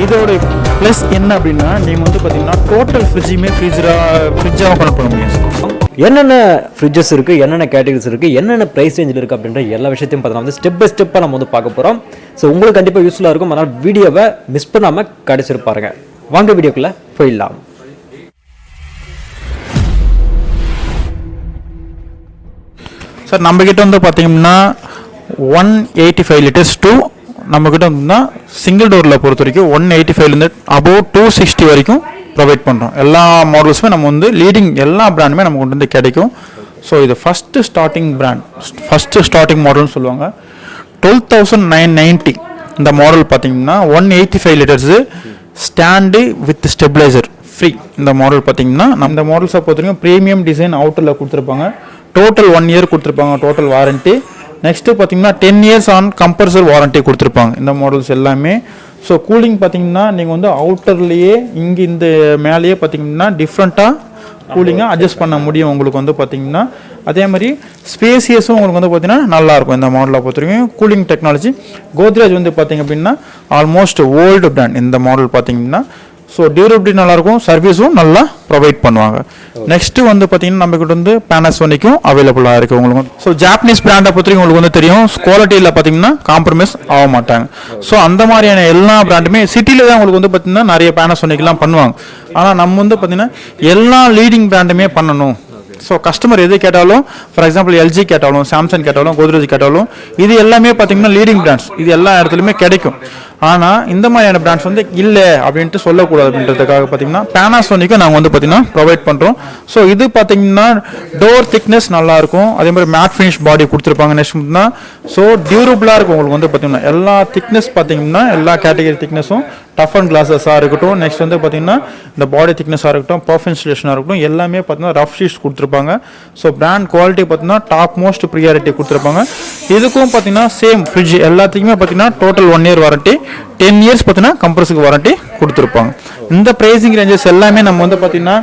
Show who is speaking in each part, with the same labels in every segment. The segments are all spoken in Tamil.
Speaker 1: இதோட ப்ளஸ் என்ன அப்படின்னா நீங்கள் வந்து பார்த்தீங்கன்னா டோட்டல் ஃப்ரிட்ஜுமே ஃப்ரிட்ஜாக கனெக்ட் பண்ண முடியும் சார்.
Speaker 2: என்னென்ன ஃப்ரிட்ஜஸ் இருக்குது, என்னென்ன கேட்டகரிஸ் இருக்குது, என்னென்ன ப்ரைஸ் ரேஞ்சில் இருக்குது அப்படின்ற எல்லா விஷயத்தையும் பார்த்தீங்கன்னா வந்து ஸ்டெப் பை ஸ்டெப்பாக நம்ம வந்து பார்க்க போகிறோம். ஸோ உங்களுக்கு கண்டிப்பாக யூஸ்ஃபுல்லாக இருக்கும். அதனால் வீடியோவை மிஸ் பண்ணாமல் கடைசிருப்பாருங்க. வாங்க வீடியோக்குள்ளே போயிடலாம்.
Speaker 1: சார் நம்மக்கிட்ட வந்து பார்த்தீங்கன்னா 185 லிட்டர்ஸ் டூ நம்மக்கிட்ட வந்துன்னா சிங்கிள் டோரில் பொறுத்த வரைக்கும் 185லேருந்து அபோவ் 260 வரைக்கும் ப்ரொவைட் பண்ணுறோம். எல்லா மாடல்ஸுமே நம்ம வந்து லீடிங் எல்லா பிராண்டுமே நமக்கு வந்து கிடைக்கும். ஸோ இது ஃபஸ்ட்டு ஸ்டார்டிங் மாடல்னு சொல்லுவாங்க. 12,990 இந்த மாடல் பார்த்தீங்கன்னா 185 litres stand with stabiliser free. இந்த மாடல் பார்த்தீங்கன்னா இந்த மாடல்ஸை பொறுத்த வரைக்கும் ப்ரீமியம் டிசைன் அவுட்டரில் கொடுத்துருப்பாங்க. டோட்டல் 1 இயர் கொடுத்துருப்பாங்க டோட்டல் வாரண்ட்டி. நெக்ஸ்ட்டு பார்த்தீங்கன்னா 10 இயர்ஸ் ஆன் கம்பல்சரி வாரண்ட்டி கொடுத்துருப்பாங்க இந்த மாடல்ஸ் எல்லாமே. ஸோ கூலிங் பார்த்தீங்கன்னா நீங்கள் வந்து அவுட்டர்லேயே இங்கே இந்த மேலேயே பார்த்தீங்கன்னா டிஃப்ரெண்ட்டாக கூலிங்காக அட்ஜஸ்ட் பண்ண முடியும் உங்களுக்கு வந்து பார்த்தீங்கன்னா. அதே மாதிரி ஸ்பேசியஸும் உங்களுக்கு வந்து பார்த்தீங்கன்னா நல்லாயிருக்கும் இந்த மாடலை பொறுத்த வரைக்கும். கூலிங் டெக்னாலஜி கோத்ரேஜ் வந்து பார்த்தீங்க அப்படின்னா ஆல்மோஸ்ட் ஓல்டு பிராண்ட் இந்த மாடல் பார்த்தீங்கன்னா. ஸோ டியூரபிலிட்டி நல்லாயிருக்கும், சர்வீஸும் நல்லா ப்ரொவைட் பண்ணுவாங்க. நெக்ஸ்ட்டு வந்து பார்த்தீங்கன்னா நம்மக்கிட்ட வந்து பேனாசோனிக்கும் அவைலபிளாக இருக்குது உங்களுக்கு. ஸோ ஜாப்பனீஸ் பிராண்டை பொறுத்தவரைக்கும் உங்களுக்கு வந்து தெரியும், குவாலிட்டியில் பார்த்தீங்கன்னா காம்ப்ரமைஸ் ஆக மாட்டாங்க. ஸோ அந்த மாதிரியான எல்லா பிராண்டுமே சிட்டியில் தான் உங்களுக்கு வந்து பார்த்தீங்கன்னா நிறைய பேனாசோனிக்லாம் பண்ணுவாங்க. ஆனால் நம்ம வந்து பார்த்தீங்கன்னா எல்லா லீடிங் பிராண்டுமே பண்ணணும். ஸோ கஸ்டமர் எது கேட்டாலும், ஃபார் எக்ஸாம்பிள் எல்ஜி கேட்டாலும், சாம்சங் கேட்டாலும், கோத்ரேஜ் கேட்டாலும், இது எல்லாமே பார்த்தீங்கன்னா லீடிங் பிராண்ட்ஸ், இது எல்லா இடத்துலையுமே கிடைக்கும். ஆனால் இந்த மாதிரியான பிராண்ட்ஸ் வந்து இல்லை அப்படின்ட்டு சொல்லக்கூடாது அப்படின்றதுக்காக பார்த்தீங்கன்னா பேனாசோனிக்கும் நாங்கள் வந்து பார்த்தீங்கன்னா ப்ரொவைட் பண்ணுறோம். ஸோ இது பார்த்தீங்கன்னா டோர் திக்னஸ் நல்லாயிருக்கும், அதே மாதிரி மேட் ஃபினிஷ் பாடி கொடுத்துருப்பாங்க. நெக்ஸ்ட் தான் ஸோ டியூரபிளாக இருக்கும் உங்களுக்கு வந்து பார்த்தீங்கன்னா எல்லா திக்னஸ் பார்த்தீங்கன்னா எல்லா கேட்டகரி திக்னஸும் டஃப் அண்ட் கிளாஸஸாக இருக்கட்டும். நெக்ஸ்ட் வந்து பார்த்தீங்கன்னா இந்த பாடி திக்னஸாக இருக்கட்டும், பர்ஃப் இன்ஸ்டலேஷனாக இருக்கட்டும், எல்லாமே பார்த்தீங்கன்னா ரஃப் ஷீட்ஸ் கொடுத்துருப்பாங்க. ஸோ பிராண்ட் குவாலிட்டி பார்த்தீங்கன்னா டாப் மோஸ்ட் ப்ரியாரிட்டி கொடுத்துருப்பாங்க. இதுக்கும் பார்த்தீங்கன்னா சேம் ஃப்ரிட்ஜ் எல்லாத்துக்குமே பார்த்தீங்கன்னா டோட்டல் 1 இயர் வாரண்ட்டி, 10 இயர்ஸ் பார்த்தீங்கன்னா கம்ப்ரஸருக்கு வாரண்ட்டி கொடுத்துருப்பாங்க. இந்த ப்ரைஸிங் ரேஞ்சஸ் எல்லாமே நம்ம வந்து பார்த்தீங்கன்னா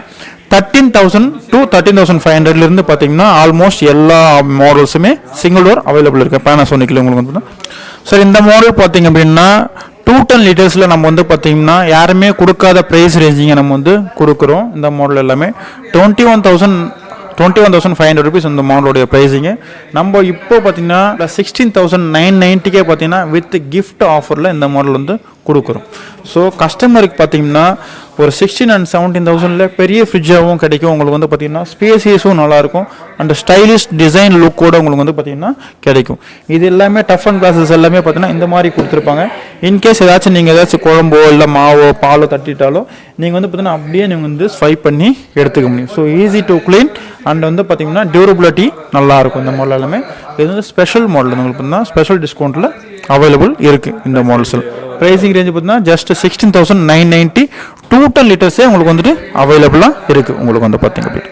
Speaker 1: 13,000 to 13,500 பார்த்தீங்கன்னா ஆல்மோஸ்ட் எல்லா மாடல்ஸுமே சிங்கிள் டோர் அவைலபிள் இருக்குது பேனாசோனிக்கில் உங்களுக்கு வந்து. சார் இந்த மாடல் பார்த்தீங்க அப்படின்னா 210 லிட்டர்ஸில் நம்ம வந்து பார்த்தீங்கன்னா யாருமே கொடுக்காத ப்ரைஸ் ரேஞ்சிங்கை நம்ம வந்து கொடுக்குறோம். இந்த மாடல் எல்லாமே 21,500 ருபீஸ் இந்த மாடலோடைய ப்ரைஸிங்கு. நம்ம இப்போ பார்த்தீங்கன்னா 16,990 பார்த்தீங்கன்னா வித் கிஃப்ட் ஆஃபரில் இந்த மாடல் வந்து கொடுக்குறோம். ஸோ கஸ்டமருக்கு பார்த்தீங்கன்னா ஒரு 16 and 17,000 பெரிய ஃப்ரிட்ஜாகவும் கிடைக்கும் உங்களுக்கு வந்து பார்த்தீங்கன்னா. ஸ்பேசியஸும் நல்லாயிருக்கும் அண்ட் ஸ்டைலிஷ் டிசைன் லுக்கோடு உங்களுக்கு வந்து பார்த்தீங்கன்னா கிடைக்கும். இது எல்லாமே டஃப் அண்ட் கிளாஸஸ் எல்லாமே பார்த்தீங்கன்னா இந்த மாதிரி கொடுத்துருப்பாங்க. இன்கேஸ் ஏதாச்சும் நீங்கள் ஏதாச்சும் குழம்போ இல்லை மாவோ பாலோ தட்டிட்டாலோ நீங்கள் வந்து பார்த்தீங்கன்னா அப்படியே நீங்கள் வந்து ஸ்வைப் பண்ணி எடுத்துக்க முடியும். So easy to clean and வந்து பார்த்தீங்கன்னா டியூரபிலிட்டி நல்லாயிருக்கும் இந்த மாடல் எல்லாமே. இது வந்து ஸ்பெஷல் மாடல் உங்களுக்கு பார்த்தீங்கன்னா ஸ்பெஷல் டிஸ்கவுண்ட்டில் அவைலபிள் இருக்குது இந்த மாடல்ஸில். ப்ரைஸிங் ரேஞ்சு பார்த்தீங்கன்னா ஜஸ்ட் 16,990 210 லிட்டர்ஸே உங்களுக்கு வந்துட்டு அவைலபிளாக இருக்குது உங்களுக்கு வந்து பார்த்தீங்க அப்படின்னா.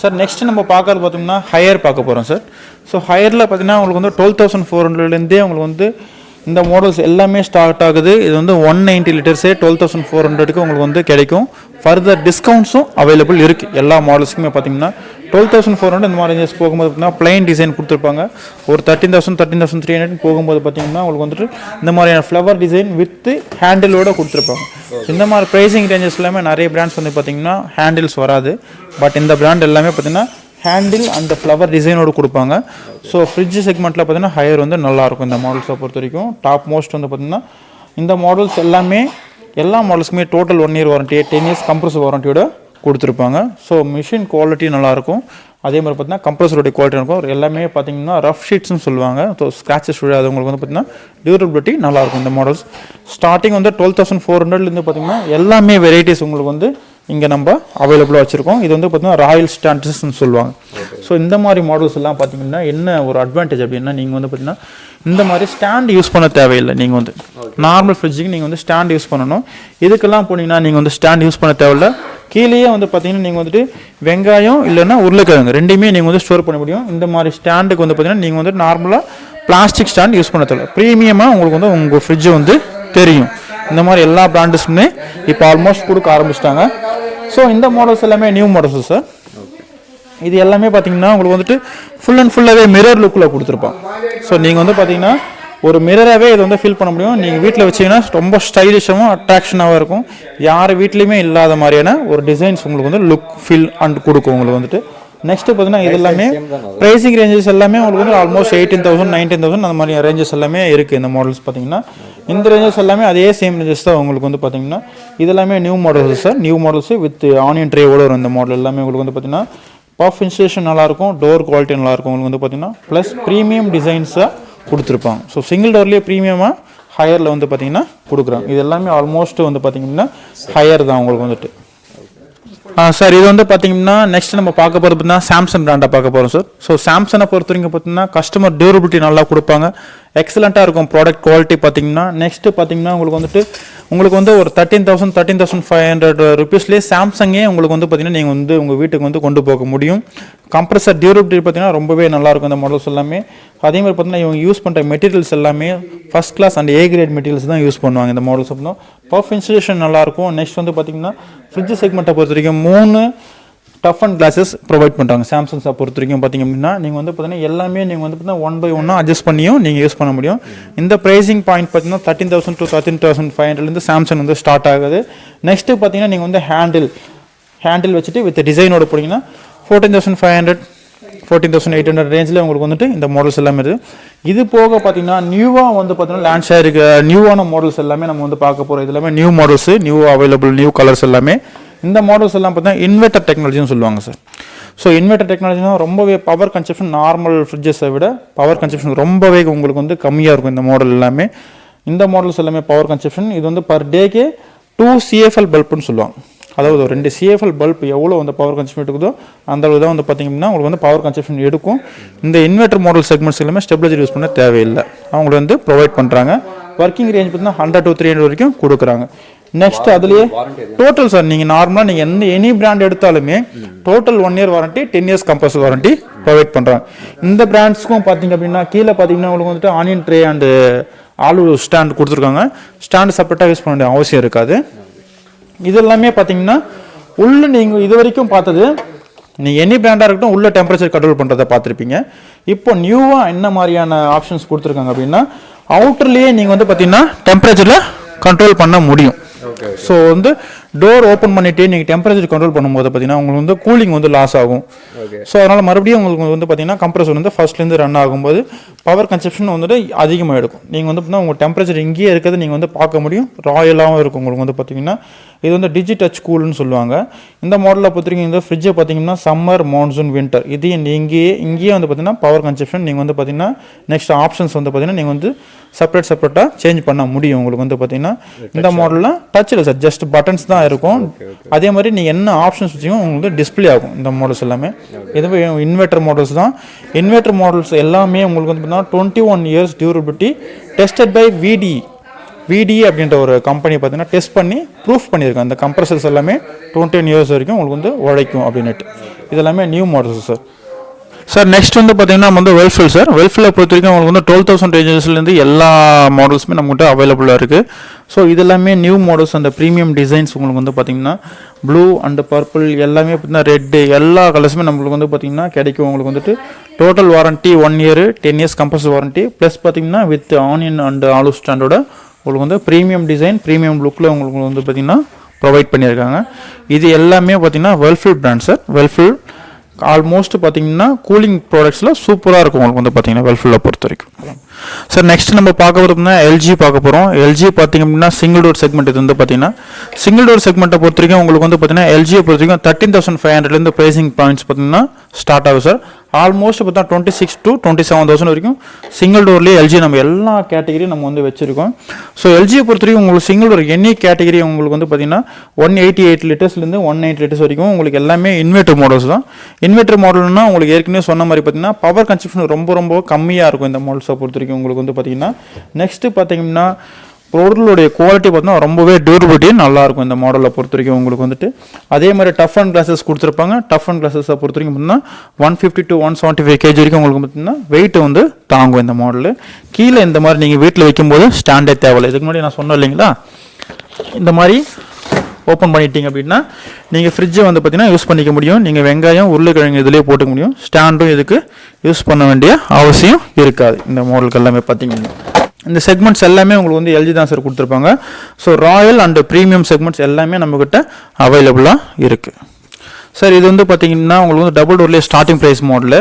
Speaker 1: சார் நெக்ஸ்ட் நம்ம பார்க்கறது பார்த்தீங்கன்னா ஹையர் பார்க்க போகிறோம் சார். ஸோ ஹையரில் பார்த்தீங்கன்னா உங்களுக்கு வந்து 12,400லேருந்தே உங்களுக்கு வந்து இந்த மாடல்ஸ் எல்லாமே ஸ்டார்ட் ஆகுது. இது வந்து 190 லிட்டர்ஸே 12,400க்கு உங்களுக்கு வந்து கிடைக்கும். ஃபர்தர் டிஸ்கவுண்ட்ஸும் அவைலபிள் இருக்குது எல்லா மாடல்ஸுக்குமே பார்த்தீங்கன்னா. 12,400 இந்த மாதிரி ரேஞ்சஸ் போகும்போது பார்த்தீங்கன்னா பிளைன் டிசைன் கொடுத்துருப்பாங்க. ஒரு 13,000 13,300 போகும்போது பார்த்தீங்கன்னா உங்களுக்கு வந்துட்டு இந்த மாதிரியான ஃப்ளவர் டிசைன் வித் ஹேண்டிலோடு கொடுத்துருப்பாங்க. இந்த மாதிரி ப்ரைஸிங் ரேஞ்சஸ் எல்லாமே நிறைய பிராண்ட்ஸ் வந்து பார்த்தீங்கன்னா ஹேண்டில்ஸ் வராது. பட் இந்த பிராண்ட் எல்லாமே பார்த்தீங்கன்னா ஹேண்டில் அந்த ஃப்ளவர் டிசைனோடு கொடுப்பாங்க. ஸோ ஃப்ரிட்ஜ் செக்மெண்ட்டில் பார்த்தீங்கன்னா ஹையர் வந்து நல்லாயிருக்கும் இந்த மாடல்ஸை பொறுத்த வரைக்கும். டாப் மோஸ்ட் வந்து பார்த்தீங்கன்னா இந்த மாடல்ஸ் எல்லாமே எல்லா மாடல்ஸுமே total 1 year warranty, 10 years compressor வாரண்ட்டியோட கொடுத்துருப்பாங்க. ஸோ மிஷின் குவாலிட்டி நல்லாயிருக்கும். அதே மாதிரி பார்த்தீங்கன்னா கம்ப்ரஸருடைய குவாலிட்டி இருக்கும். எல்லாமே பார்த்தீங்கன்னா ரஃப் ஷீட்ஸ்னு சொல்லுவாங்க. ஸோ ஸ்க்ராச்சஸ் விழாது உங்களுக்கு வந்து பார்த்தீங்கன்னா டியூரபிலிட்டி நல்லாயிருக்கும் இந்த மாடல்ஸ். ஸ்டார்டிங் வந்து 12,400லேருந்து பார்த்தீங்கன்னா எல்லாமே வெரைட்டிஸ் உங்களுக்கு வந்து இங்கே நம்ம அவைலபிளாக வச்சுருக்கோம். இது வந்து பார்த்தீங்கன்னா ராயல் ஸ்டாண்டர்ட்ஸ்னு சொல்லுவாங்க. ஸோ இந்த மாதிரி மாடல்ஸ் எல்லாம் பார்த்தீங்கன்னா என்ன ஒரு அட்வான்டேஜ் அப்படின்னா நீங்கள் வந்து பார்த்தீங்கன்னா இந்த மாதிரி ஸ்டாண்ட் யூஸ் பண்ண தேவையில்லை. நீங்கள் வந்து நார்மல் ஃப்ரிட்ஜுக்கு நீங்கள் வந்து ஸ்டாண்ட் யூஸ் பண்ணணும். இதுக்கெல்லாம் போனீங்கன்னா நீங்கள் வந்து ஸ்டாண்ட் யூஸ் பண்ண தேவையில்லை. கீழேயே வந்து பார்த்தீங்கன்னா நீங்கள் வந்துட்டு வெங்காயம் இல்லைன்னா உருளைக்கிழங்கு ரெண்டுமே நீங்கள் வந்து ஸ்டோர் பண்ண முடியும். இந்த மாதிரி ஸ்டாண்டுக்கு வந்து பார்த்தீங்கன்னா நீங்கள் வந்து நார்மலாக பிளாஸ்டிக் ஸ்டாண்ட் யூஸ் பண்ண தேவையில்லை. ப்ரீமியமாக உங்களுக்கு வந்து உங்கள் ஃப்ரிட்ஜு வந்து தெரியும். இந்த மாதிரி எல்லா பிராண்டஸுமே இப்போ ஆல்மோஸ்ட் கொடுக்க ஆரம்பிச்சிட்டாங்க. ஸோ இந்த மாடல்ஸ் எல்லாமே நியூ மாடல்ஸ் சார். இது எல்லாமே பார்த்தீங்கன்னா உங்களுக்கு வந்துட்டு ஃபுல் அண்ட் ஃபுல்லாகவே மிரர் லுக்கில் கொடுத்துருப்பான். ஸோ நீங்கள் வந்து பார்த்தீங்கன்னா ஒரு மிரராகவே இதை வந்து ஃபீல் பண்ண முடியும். நீங்கள் வீட்டில் வச்சிங்கன்னா ரொம்ப ஸ்டைலிஷாகவும் அட்ராக்ஷனாகவும் இருக்கும். யார் வீட்லேயுமே இல்லாத மாதிரியான ஒரு டிசைன்ஸ் உங்களுக்கு வந்து லுக் ஃபீல் அண்ட் கொடுக்கும் உங்களுக்கு வந்துட்டு. நெக்ஸ்ட்டு பார்த்தீங்கன்னா இது எல்லாமே ப்ரைஸிங் ரேஞ்சஸ் எல்லாமே உங்களுக்கு வந்து ஆல்மோஸ்ட் 18,000 19,000 அந்த மாதிரி ரேஞ்சஸ் எல்லாமே இருக்குது. இந்த மாடல்ஸ் பார்த்தீங்கன்னா இந்த ரேஞ்சஸ் எல்லாமே அதே சேம் ரேஞ்சஸ் தான் உங்களுக்கு வந்து பார்த்தீங்கன்னா. இது எல்லாமே new models sir. New models with onion ட்ரேவோட வரும் இந்த மாடல் எல்லாமே உங்களுக்கு வந்து பார்த்தீங்கன்னா. பஃப் இன்ஸ்டலேஷன் நல்லாயிருக்கும், டோர் குவாலிட்டி நல்லாயிருக்கும் உங்களுக்கு வந்து பார்த்தீங்கன்னா. ப்ளஸ் ப்ரீமியம் டிசைன்ஸாக கொடுத்துருப்பாங்க. ஸோ சிங்கிள் டோர்லேயே ப்ரீமியமாக ஹையரில் வந்து பார்த்தீங்கன்னா கொடுக்குறாங்க. இது எல்லாமே ஆல்மோஸ்ட் வந்து பார்த்தீங்கன்னா ஹையர் தான் உங்களுக்கு வந்துட்டு. சார் இது வந்து பார்த்தீங்கன்னா நெக்ஸ்ட் நம்ம பார்க்க போகிறது பார்த்தீங்கன்னா சாம்சங் பிராண்டை பார்க்க போகிறோம் சார். ஸோ சாம்சங்கை பொறுத்த வரைக்கும் பார்த்தீங்கன்னா கஸ்டமர் டியூரபிலிட்டி நல்லா கொடுப்பாங்க, எக்ஸலண்ட்டாக இருக்கும் ப்ராடக்ட் குவாலிட்டி பார்த்தீங்கன்னா. நெக்ஸ்ட்டு பார்த்தீங்கன்னா உங்களுக்கு வந்து ஒரு 13,500 ருபீஸ்லேயே சாம்சங்கே உங்களுக்கு வந்து பார்த்தீங்கன்னா நீங்கள் வந்து உங்கள் வீட்டுக்கு வந்து கொண்டு போக முடியும். கம்ப்ரஸர் டியூரபிலிட்டி பார்த்தீங்கன்னா ரொம்பவே நல்லாயிருக்கும் இந்த மாடல்ஸ் எல்லாமே. அதே மாதிரி பார்த்தீங்கன்னா இவங்க யூஸ் பண்ணுற மெட்டீரியல்ஸ் எல்லாமே first class and a great materials தான் யூஸ் பண்ணுவாங்க இந்த மாடல்ஸ். அப்படின்னா பஃப் இன்ஸ்டலேஷன் நல்லாயிருக்கும். நெக்ஸ்ட் வந்து பார்த்தீங்கன்னா ஃப்ரிட்ஜ் செக்மெண்ட்டை பொறுத்த வரைக்கும் 3 டஃப் அண்ட் கிளாஸஸ் ப்ரொவைட் பண்ணுறாங்க சாம்சங்ஸை பொறுத்த வரைக்கும். பார்த்தீங்க அப்படின்னா நீங்கள் வந்து பார்த்தீங்கன்னா எல்லாமே நீங்கள் வந்து பார்த்தீங்கன்னா 1 by 1 அட்ஜஸ்ட் பண்ணியும் நீங்கள் யூஸ் பண்ண முடியும். இந்த ப்ரைஸிங் பாயிண்ட் பார்த்தீங்கன்னா 13,000 to 13,500 சாம்சங் வந்து ஸ்டார்ட் ஆகுது. நெக்ஸ்ட்டு பார்த்தீங்கன்னா நீங்கள் வந்து ஹேண்டில் வச்சுட்டு வித் டிசைனோட போட்டிங்கன்னா 14,500 14,800 ரேஞ்சில் உங்களுக்கு வந்துட்டு இந்த மாடல்ஸ் எல்லாமே இருக்குது. இது போக பார்த்தீங்கன்னா நியூவாக வந்து பார்த்தீங்கன்னா லான்ச் ஆகிருக்க நியூவான மாடல்ஸ் எல்லாமே நம்ம வந்து பார்க்க போகிறோம். இது எல்லாமே new models, new available new colours எல்லாமே. இந்த மாடல்ஸ் எல்லாம் பார்த்தீங்கன்னா இன்வெர்டர் டெக்னாலஜின்னு சொல்லுவாங்க சார். ஸோ இன்வெர்டர் டெக்னாலஜினா ரொம்பவே பவர் கன்சப்ஷன் நார்மல் ஃப்ரிட்ஜஸை விட பவர் கன்சப்ஷன் ரொம்பவே உங்களுக்கு வந்து கம்மியாக இருக்கும் இந்த மாடல் எல்லாமே. இந்த மாடல்ஸ் எல்லாமே பவர் கன்சப்ஷன் இது வந்து பர் டேக்கே 2 CFL பல்புன்னு சொல்லுவாங்க. அதாவது ஒரு 2 CFL பல்ப் எவ்வளோ வந்து பவர் கன்சப்ஷன் எடுக்குதோ அந்த அளவு தான் வந்து பார்த்தீங்கன்னா உங்களுக்கு வந்து பவர் கன்சப்ஷன் எடுக்கும். இந்த இன்வெர்டர் மாடல் செக்மெண்ட்ஸ் எல்லாமே ஸ்டெபிலைசர் யூஸ் பண்ண தேவையில்லை, அவங்களுக்கு வந்து ப்ரொவைட் பண்ணுறாங்க. ஒர்க்கிங் ரேஞ்ச் பார்த்தீங்கன்னா 100 to 300 வரைக்கும் கொடுக்குறாங்க. நெக்ஸ்ட் அதுலேயே டோட்டல் சார் நீங்கள் நார்மலாக நீங்கள் எனி பிராண்ட் எடுத்தாலுமே total 1 year warranty 10 years compulsory warranty provide பண்ணுறாங்க. இந்த பிராண்ட்ஸ்க்கும் பார்த்தீங்க அப்படின்னா கீழே பார்த்தீங்கன்னா உங்களுக்கு வந்துட்டு onion tray and aloo stand கொடுத்துருக்காங்க. ஸ்டாண்டு செப்பரேட்டாக யூஸ் பண்ண வேண்டிய அவசியம் இருக்காது. இது எல்லாமே பார்த்தீங்கன்னா உள்ள நீங்கள் இது வரைக்கும் பார்த்தது நீங்கள் எனி பிராண்டாக இருக்கட்டும் உள்ள டெம்பரேச்சர் கண்ட்ரோல் பண்ணுறதை பார்த்துருப்பீங்க. இப்போ நியூவாக என்ன மாதிரியான ஆப்ஷன்ஸ் கொடுத்துருக்காங்க அப்படின்னா அவுட்டர்லேயே நீங்கள் வந்து பார்த்தீங்கன்னா டெம்பரேச்சரில் கண்ட்ரோல் பண்ண முடியும். ஸோ வந்து டோர் ஓப்பன் பண்ணிட்டு நீங்கள் டெம்பரேச்சர் கண்ட்ரோல் பண்ணும்போது பார்த்தீங்கன்னா உங்களுக்கு வந்து கூலிங் வந்து லாஸ் ஆகும். ஸோ அதனால் மறுபடியும் உங்களுக்கு வந்து பார்த்தீங்கன்னா கம்ப்ரஸர் வந்து ஃபர்ஸ்ட்லேருந்து ரன் ஆகும்போது பவர் கன்சப்ஷன் வந்துட்டு அதிகமாக எடுக்கும். நீங்கள் வந்து பார்த்தீங்கன்னா உங்கள் டெம்பரேச்சர் இங்கேயே இருக்கிறது நீங்கள் வந்து பார்க்க முடியும், ராயலாகவும் இருக்கும் உங்களுக்கு வந்து பார்த்தீங்கன்னா. இது வந்து டிஜி டச் கூல்னு சொல்லுவாங்க. இந்த மாடலில் பொறுத்தவரைக்கும் இந்த ஃப்ரிட்ஜை பார்த்தீங்கன்னா சம்மர் மான்சூன் வின்டர் இது இங்கேயே வந்து பார்த்தீங்கன்னா பவர் கன்சப்ஷன் நீங்கள் வந்து பார்த்தீங்கன்னா நெக்ஸ்ட் ஆப்ஷன்ஸ் வந்து பார்த்தீங்கன்னா நீங்கள் வந்து செப்பரேட்டாக சேஞ்ச் பண்ண முடியும் உங்களுக்கு வந்து பார்த்தீங்கன்னா. இந்த மாடலில் டச் இல்லை சார், ஜஸ்ட் பட்டன்ஸ் தான் இருக்கும். அதே மாதிரி நீங்கள் என்ன ஆப்ஷன்ஸ் வச்சுக்கோ உங்களுக்கு வந்து டிஸ்பிளே ஆகும். இந்த மாடல்ஸ் எல்லாமே இதுவே இன்வெர்டர் மாடல்ஸ் தான். இன்வெர்டர் மாடல்ஸ் எல்லாமே உங்களுக்கு வந்து பார்த்தீங்கன்னா 21 years டியூரபிலிட்டி டெஸ்டட் பை விடி அப்படின்ற ஒரு கம்பெனி பார்த்தீங்கன்னா டெஸ்ட் பண்ணி ப்ரூஃப் பண்ணியிருக்காங்க. அந்த கம்ப்ரஸர்ஸ் எல்லாமே 21 years வரைக்கும் உங்களுக்கு வந்து உழைக்கும் அப்படின்ட்டு. இது எல்லாமே new models sir. Sir next வந்து பார்த்தீங்கன்னா நம்ம வந்து வெல்ஃபில் சார். வெல்ஃபில் பொறுத்த வரைக்கும் உங்களுக்கு வந்து 12,000 ரேஞ்சஸ்லேருந்து எல்லா மாடல்ஸுமே நம்மகிட்ட அவைலபிளாக இருக்குது. ஸோ இது எல்லாமே நியூ மாடல்ஸ் அந்த ப்ரீமியம் டிசைன்ஸ் உங்களுக்கு வந்து பார்த்தீங்கன்னா ப்ளூ அண்ட் பர்பிள் எல்லாமே பார்த்தீங்கன்னா ரெட்டு எல்லா கலர்ஸுமே நம்மளுக்கு வந்து பார்த்தீங்கன்னா கிடைக்கும். உங்களுக்கு வந்துட்டு total warranty 1 year 10 years compulsory warranty plus பார்த்தீங்கன்னா வித் ஆனியன் அண்ட் ஆலு ஸ்டாண்டோட உங்களுக்கு வந்து ப்ரீமியம் டிசைன் ப்ரீமியம் லுக்கில் உங்களுக்கு வந்து பார்த்தீங்கன்னா ப்ரொவைட் பண்ணியிருக்காங்க. இது எல்லாமே பார்த்தீங்கன்னா வெல்ஃபில் பிராண்ட் சார். வெல்ஃபில் ஆல்மோஸ்ட் பார்த்தீங்கன்னா கூலிங் ப்ராடக்ட்ஸில் சூப்பராக இருக்கும் உங்களுக்கு வந்து பார்த்தீங்கன்னா வெல்ஃபில்லை பொறுத்த வரைக்கும் சார். நெக்ஸ்ட் நம்ம பார்க்க போகிறோம்னா எல்ஜி பார்க்க போகிறோம். எல்ஜி பார்த்தீங்க அப்படின்னா சிங்கிள் டோர் செக்மெண்ட். இது வந்து பார்த்தீங்கன்னா சிங்கிள் டோர் செக்மெண்ட்டை பொறுத்த வரைக்கும் உங்களுக்கு வந்து பார்த்தீங்கன்னா எல்ஜியை பொறுத்த வரைக்கும் 13,500 ப்ரைசிங் பாயிண்ட்ஸ் பார்த்தீங்கன்னா ஸ்டார்ட் ஆகும் சார். ஆல்மோஸ்ட் பார்த்தா 26,000 to 27,000 வரைக்கும் சிங்கிள் டோர்லேயே எல்ஜி நம்ம எல்லா கேட்டகரியும் நம்ம வந்து வச்சுருக்கோம். ஸோ எல்ஜியை பொறுத்த வரைக்கும் உங்களுக்கு சிங்கிள் டோர் எனி கேட்டகரி உங்களுக்கு வந்து பார்த்தீங்கன்னா 188 லிட்டர்ஸ்லேருந்து 190 லிட்டர்ஸ் வரைக்கும் உங்களுக்கு எல்லாமே இன்வெர்டர் மாடல்ஸ் தான். இன்வெர்டர் மாடல்னா உங்களுக்கு ஏற்கனவே சொன்ன மாதிரி பார்த்தீங்கன்னா பவர் கன்சப்ஷன் ரொம்ப கம்மியாக இருக்கும் இந்த மாடல்ஸை பொறுத்த வரைக்கும் உங்களுக்கு வந்து பார்த்தீங்கன்னா. நெக்ஸ்ட்டு பார்த்தீங்கன்னா பொருளுடைய குவாலிட்டி பார்த்தீங்கன்னா ரொம்பவே டியூரபிலிட்டி நல்லாயிருக்கும் இந்த மாடலை பொறுத்த வரைக்கும் உங்களுக்கு வந்துட்டு. அதே மாதிரி டஃப் அண்ட் கிளாஸஸ் கொடுத்துருப்பாங்க. டஃப் அண்ட் கிளாஸஸை பொறுத்த வரைக்கும் பார்த்தீங்கன்னா 150 to 175 kg வரைக்கும் உங்களுக்கு பார்த்தீங்கன்னா வெயிட் வந்து தாங்கும் இந்த மாடலு. கீழே இந்த மாதிரி நீங்கள் வீட்டில் வைக்கும்போது ஸ்டாண்டே தேவையில்லை. இதுக்கு முன்னாடி நான் சொன்னேன் இல்லைங்களா, இந்த மாதிரி ஓப்பன் பண்ணிட்டீங்க அப்படின்னா நீங்கள் ஃப்ரிட்ஜை வந்து பார்த்தீங்கன்னா யூஸ் பண்ணிக்க முடியும். நீங்கள் வெங்காயம் உருளைக்கிழங்கு இதிலே போட்டுக்க முடியும். ஸ்டாண்டும் இதுக்கு யூஸ் பண்ண வேண்டிய அவசியம் இருக்காது இந்த மாடலுக்கு எல்லாமே பார்த்தீங்கன்னா. இந்த செக்மெண்ட்ஸ் எல்லாமே உங்களுக்கு வந்து எல்ஜி தான் சார் கொடுத்துருப்பாங்க. So Royal and premium segments எல்லாமே நம்மக்கிட்ட அவைலபிளாக இருக்குது சார். இது வந்து பார்த்தீங்கன்னா உங்களுக்கு வந்து டபுள் டோர்லேயே ஸ்டார்டிங் ப்ரைஸ் மாடல்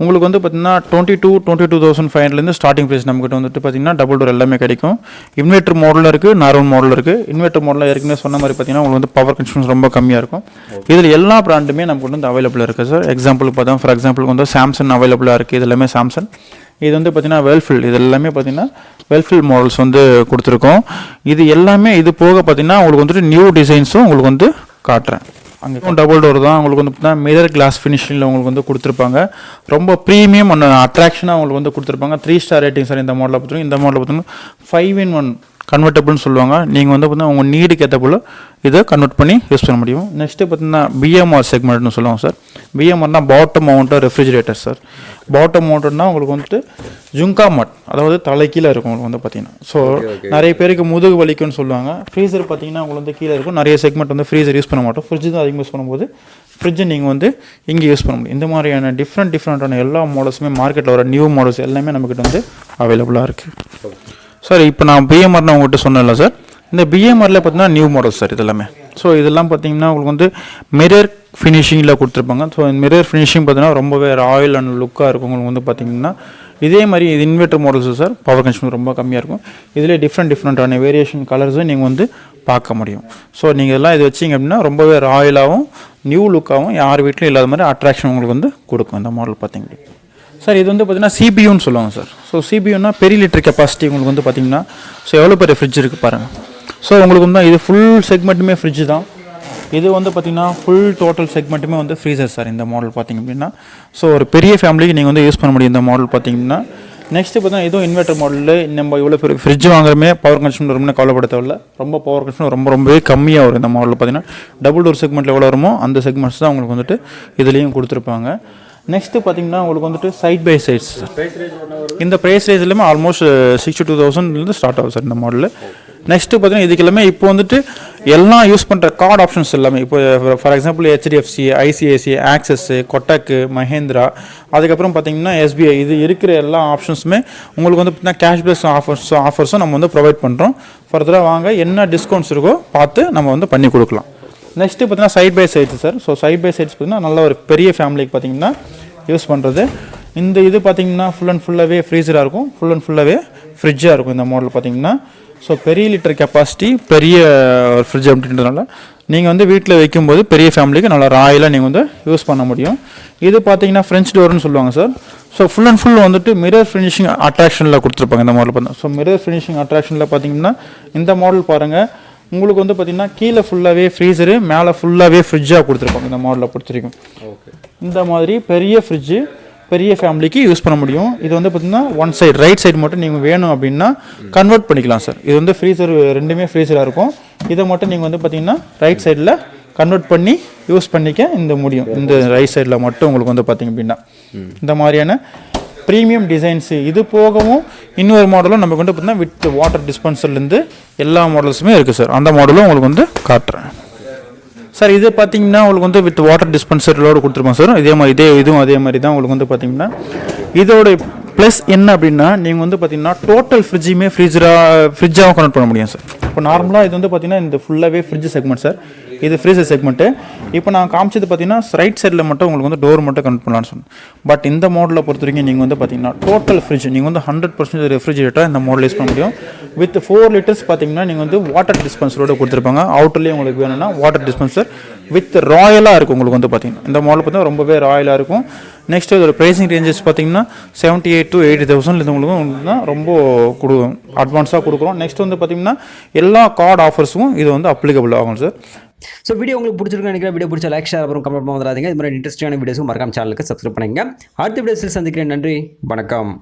Speaker 1: உங்களுக்கு வந்து பார்த்தீங்கன்னா 22,500 ஸ்டார்டிங் ப்ரைஸ் நம்மகிட்ட வந்துட்டு பார்த்தீங்கன்னா டபுள் டோர் எல்லாமே கிடைக்கும். இன்வெர்டர் மாடலில் இருக்குது, நார்மல் மாடலில் இருக்குது. இன்வெர்டர் மாடலில் ஏற்கனவே சொன்ன மாதிரி பார்த்தீங்கன்னா உங்களுக்கு வந்து பவர் கன்சம்ஷன் ரொம்ப கம்மியாக இருக்கும். இதில் எல்லா பிராண்டுமே நமக்கு வந்து அவைலபிளாக இருக்குது சார். எக்ஸாம்பிள் பார்த்தா ஃபார் எக்ஸாம்பிள் வந்து சாம்சங் அவைலபிளாக இருக்குது. இது எல்லாமே சாம்சங். இது வந்து பார்த்தீங்கன்னா வெல்ஃபில், இது எல்லாமே பார்த்தீங்கன்னா வெல்ஃபில் மாடல்ஸ் வந்து கொடுத்துருக்கோம். இது எல்லாமே இது போக பார்த்தீங்கன்னா உங்களுக்கு வந்துட்டு நியூ டிசைன்ஸும் உங்களுக்கு வந்து காட்டுறேன். அங்கே டபுள் டோர் தான் உங்களுக்கு வந்து பார்த்தீங்கன்னா மிரர் கிளாஸ் ஃபினிஷிங்கில் உங்களுக்கு வந்து கொடுத்துருப்பாங்க. ரொம்ப ப்ரீமியம் அண்ட் அட்ராக்ஷனாக உங்களுக்கு வந்து கொடுத்துருப்பாங்க. 3 ஸ்டார் ரேட்டிங் சார் இந்த மாடலில் பார்த்தீங்கன்னா. இந்த மாடலில் பார்த்தீங்கன்னா 5-in-1 கன்வெர்ட்டபிள்னு சொல்லுவாங்க. நீங்கள் வந்து பார்த்தீங்கன்னா உங்கள் நீடுக்கு ஏற்ற போல் இதை கன்வெர்ட் பண்ணி யூஸ் பண்ண முடியும். நெக்ஸ்ட்டு பார்த்தீங்கன்னா பிஎம்ஆர் செக்மெண்ட்னு சொல்லுவாங்க sir. பிஎம்ஆர்னா bottom மவுண்டர் refrigerator sir. Bottom மவுண்டர்னா உங்களுக்கு வந்துட்டு ஜுங்கா மட், அதாவது தலைக்கீழே இருக்கும் உங்களுக்கு வந்து பார்த்தீங்கன்னா. ஸோ நிறைய பேருக்கு முதுகு வலிக்குன்னு சொல்லுவாங்க. ஃப்ரீசர் பார்த்தீங்கன்னா உங்களுக்கு வந்து கீழே இருக்கும். நிறைய செக்மெண்ட் வந்து ஃப்ரீசர் யூஸ் பண்ண மாட்டோம். ஃப்ரிட்ஜ் தான் அதிகமாக யூஸ் பண்ணும்போது ஃப்ரிட்ஜை நீங்கள் வந்து இங்கே யூஸ் பண்ண முடியும். இந்த மாதிரியான டிஃப்ரெண்ட்டான எல்லா மாடல்ஸுமே மார்க்கெட்டில் வர நியூ மாடல்ஸ் எல்லாமே நம்மக்கிட்ட வந்து அவைலபிளாக இருக்குது சார். இப்போ நான் பிஎம்ஆர்னு உங்கள்கிட்ட சொன்னேன்ல சார். இந்த பிஎம்ஆரில் பார்த்தீங்கன்னா நியூ மாடல்ஸ் சார் இது எல்லாமே. ஸோ இதெல்லாம் பார்த்தீங்கன்னா உங்களுக்கு வந்து மிரர் ஃபினிஷிங்கில் கொடுத்துருப்பாங்க. ஸோ இந்த மிரர் ஃபினிஷிங் பார்த்தீங்கன்னா ரொம்பவே ராயல் அண்ட் லுக்காக இருக்கும் உங்களுக்கு வந்து பார்த்தீங்கன்னா. இதே மாதிரி இது inverter models sir. Power consumption ரொம்ப கம்மியாக இருக்கும். இதிலே டிஃப்ரெண்ட்டான வேரியேஷன் கலர்ஸும் நீங்கள் வந்து பார்க்க முடியும். ஸோ நீங்கள் எல்லாம் இது வச்சிங்க அப்படின்னா ரொம்பவே ராயலாகவும் நியூ லுக்காகவும் யார் வீட்லையும் இல்லாத மாதிரி அட்ராக்ஷன் உங்களுக்கு வந்து கொடுக்கும் இந்த மாடல் பார்த்தீங்கன்னா சார். இது வந்து பார்த்தீங்கன்னா சிபியூன்னு சொல்லுவாங்க சார். ஸோ சிபியூன்னா பெரிய லிட்டர் கெப்பாசிட்டி உங்களுக்கு வந்து பார்த்தீங்கன்னா. ஸோ எவ்வளோ பெரிய ஃப்ரிட்ஜ் இருக்குது பாருங்கள். ஸோ உங்களுக்கு வந்து இது ஃபுல் செக்மெண்ட்டுமே ஃப்ரிட்ஜ் தான். இது வந்து பார்த்தீங்கன்னா ஃபுல் டோட்டல் செக்மெண்ட்டுமே வந்து ஃப்ரீசர் சார் இந்த மாடல் பார்த்தீங்க அப்படின்னா. ஸோ ஒரு பெரிய ஃபேமிலிக்கு நீங்கள் வந்து யூஸ் பண்ண முடியும் இந்த மாடல் பார்த்தீங்கன்னா. நெக்ஸ்ட்டு பார்த்தீங்கன்னா இதுவும் இன்வெர்டர் மாடலில் நம்ம இவ்வளோ பெரிய ஃப்ரிட்ஜ் வாங்குறமே பவர் கன்சம்ஷன் ரொம்ப கவலைப்பட தேவையில்ல. ரொம்ப பவர் கன்சம்ஷன் ரொம்பவே கம்மியாக வரும் இந்த மாடலில் பார்த்தீங்கன்னா. டபுள் டோர் செக்மெண்ட்டில் எவ்வளோ வருமோ அந்த செக்மெண்ட்ஸ் தான் உங்களுக்கு வந்துட்டு இதுலேயும் கொடுத்துருப்பாங்க. நெக்ஸ்ட்டு பார்த்தீங்கன்னா உங்களுக்கு வந்துட்டு சைட் பை சைட்ஸ். இந்த ப்ரைஸ் ரேஞ்ச் எல்லாமே ஆல்மோஸ்ட் 62,000 ஸ்டார்ட் ஆகும் சார் இந்த மாடலில். நெக்ஸ்ட்டு பார்த்தீங்கன்னா இதுக்கு எல்லாமே இப்போ வந்துட்டு எல்லாம் யூஸ் பண்ணுற கார்டு ஆப்ஷன்ஸ் எல்லாமே இப்போ for example HDFC, ICICI, Axis, Kotak, Mahindra, அதுக்கப்புறம் பார்த்தீங்கன்னா எஸ்பிஐ, இது இருக்கிற எல்லா ஆப்ஷன்ஸுமே உங்களுக்கு வந்து பார்த்தீங்கன்னா கேஷ்பேக் ஆஃபர்ஸும் நம்ம வந்து ப்ரொவைட் பண்ணுறோம். ஃபர்தராக வாங்க என்ன டிஸ்கவுண்ட்ஸ் இருக்கோ பார்த்து நம்ம வந்து பண்ணி கொடுக்கலாம். நெக்ஸ்ட்டு பார்த்தீங்கன்னா side by sides sir. So side by sides பார்த்தீங்கன்னா நல்ல ஒரு பெரிய ஃபேமிலிக்கு பார்த்தீங்கன்னா யூஸ் பண்ணுறது. இந்த இது பார்த்தீங்கன்னா ஃபுல் அண்ட் ஃபுல்லாகவே ஃப்ரீசராக இருக்கும், ஃபுல் அண்ட் ஃபுல்லாகவே ஃப்ரிட்ஜாக இருக்கும் இந்த மாடல் பார்த்தீங்கன்னா. ஸோ பெரிய லிட்டர் கெப்பாசிட்டி பெரிய ஃப்ரிட்ஜ் அப்படின்றதுனால நீங்கள் வந்து வீட்டில் வைக்கும்போது பெரிய ஃபேமிலிக்கு நல்லா ராயலாக நீங்கள் வந்து யூஸ் பண்ண முடியும். இது பார்த்தீங்கன்னா ஃப்ரெஞ்ச் டோர்னு சொல்லுவாங்க sir. So full and full வந்துட்டு மிரர் ஃபினிஷிங் அட்ராக்ஷனில் கொடுத்துருப்பாங்க இந்த மாடல் பார்த்தா. ஸோ மிரர் ஃபினிஷிங் அட்ராக்ஷனில் பார்த்தீங்கன்னா இந்த மாடல் பாருங்கள். உங்களுக்கு வந்து பார்த்தீங்கன்னா கீழே ஃபுல்லாகவே ஃப்ரீசரு, மேலே ஃபுல்லாகவே ஃப்ரிட்ஜாக கொடுத்துருப்பாங்க இந்த மாடலில் பொறுத்திருக்கும். இந்த மாதிரி பெரிய ஃப்ரிட்ஜு பெரிய ஃபேமிலிக்கு யூஸ் பண்ண முடியும். இது வந்து பார்த்தீங்கன்னா ஒன் சைடு ரைட் சைடு மட்டும் நீங்கள் வேணும் அப்படின்னா கன்வெர்ட் பண்ணிக்கலாம் சார். இது வந்து ஃப்ரீசர் ரெண்டுமே ஃப்ரீசராக இருக்கும். இதை மட்டும் நீங்கள் வந்து பார்த்தீங்கன்னா ரைட் சைடில் கன்வெர்ட் பண்ணி யூஸ் பண்ணிக்க இந்த முடியும். இந்த ரைட் சைடில் மட்டும் உங்களுக்கு வந்து பார்த்தீங்க அப்படின்னா இந்த மாதிரியான ப்ரீமியம் டிசைன்ஸு. இது போகவும் இன்னொரு மாடலும் நமக்கு வந்து பார்த்தீங்கன்னா வித் வாட்டர் டிஸ்பென்சர்லேருந்து எல்லா மாடல்ஸுமே இருக்குது சார். அந்த மாடலும் உங்களுக்கு வந்து காட்டுறேன் சார். இது பார்த்தீங்கன்னா உங்களுக்கு வந்து வித் வாட்டர் டிஸ்பென்சரோடு கொடுத்துருப்போம் சார். இதே மாதிரி இதுவும் அதே மாதிரி தான் உங்களுக்கு வந்து பார்த்தீங்கன்னா. இதோட ப்ளஸ் என்ன அப்படின்னா நீங்கள் வந்து பார்த்தீங்கன்னா டோட்டல் ஃப்ரிட்ஜுமே ஃப்ரிட்ஜாகவும் கனெக்ட் பண்ண முடியும் சார். இப்போ நார்மலாக இது வந்து பார்த்தீங்கன்னா இந்த ஃபுல்லாகவே ஃப்ரிட்ஜ் செக்மெண்ட் சார். இது ஃப்ரீசர் செக்மெண்ட்டு. இப்போ நான் காமிச்சது பார்த்தீங்கன்னா ரைட் சைடில் மட்டும் உங்களுக்கு வந்து டோர் மட்டும் கனெக்ட் பண்ணலான்னு சொன்னேன். பட் இந்த மாடலில் பொறுத்த வரைக்கும் நீங்கள் வந்து பார்த்தீங்கன்னா டோட்டல் ஃப்ரிட்ஜ் நீங்கள் வந்து 100% ரெஃப்ரிஜரேட்டர் இந்த மாடல் யூஸ் பண்ண முடியும். வித் 4 லிட்டர்ஸ் பார்த்தீங்கன்னா நீங்கள் வந்து வாட்டர் டிஸ்பென்சரோட கொடுத்துருப்பாங்க. அவுட்டர்லேயே உங்களுக்கு வேணும்னா வாட்டர் டிஸ்பென்சர் வித் ராயலாக இருக்கும் உங்களுக்கு வந்து பார்த்தீங்கன்னா. இந்த மாடல் பார்த்தீங்கன்னா ரொம்பவே ராயலாக இருக்கும். நெக்ஸ்ட் இதோட ப்ரைஸிங் ரேஞ்சஸ் பார்த்தீங்கன்னா 78,000 to 80,000 இது உங்களுக்கு ரொம்ப அட்வான்ஸாக கொடுக்குறோம். நெக்ஸ்ட் வந்து பார்த்தீங்கன்னா எல்லா கார்டு ஆஃபர்ஸும் இது வந்து அப்ளிகபிள் ஆகும் சார்.
Speaker 2: ஸோ வீடியோ உங்களுக்கு பிடிச்சிருக்குன்னு நினைக்கிறேன். வீடியோ பிடிச்ச லைக், ஷேர், அப்புறம் கமெண்ட் பண்ண வந்துடாதீங்க. இது மாதிரி இன்ட்ரெஸ்டிங்கான வீடியோஸும் மறக்காம சேனலுக்கு சப்ஸ்கிரைப் பண்ணுங்க. அடுத்த வீடியோஸில் சந்திக்கிறேன். நன்றி, வணக்கம்.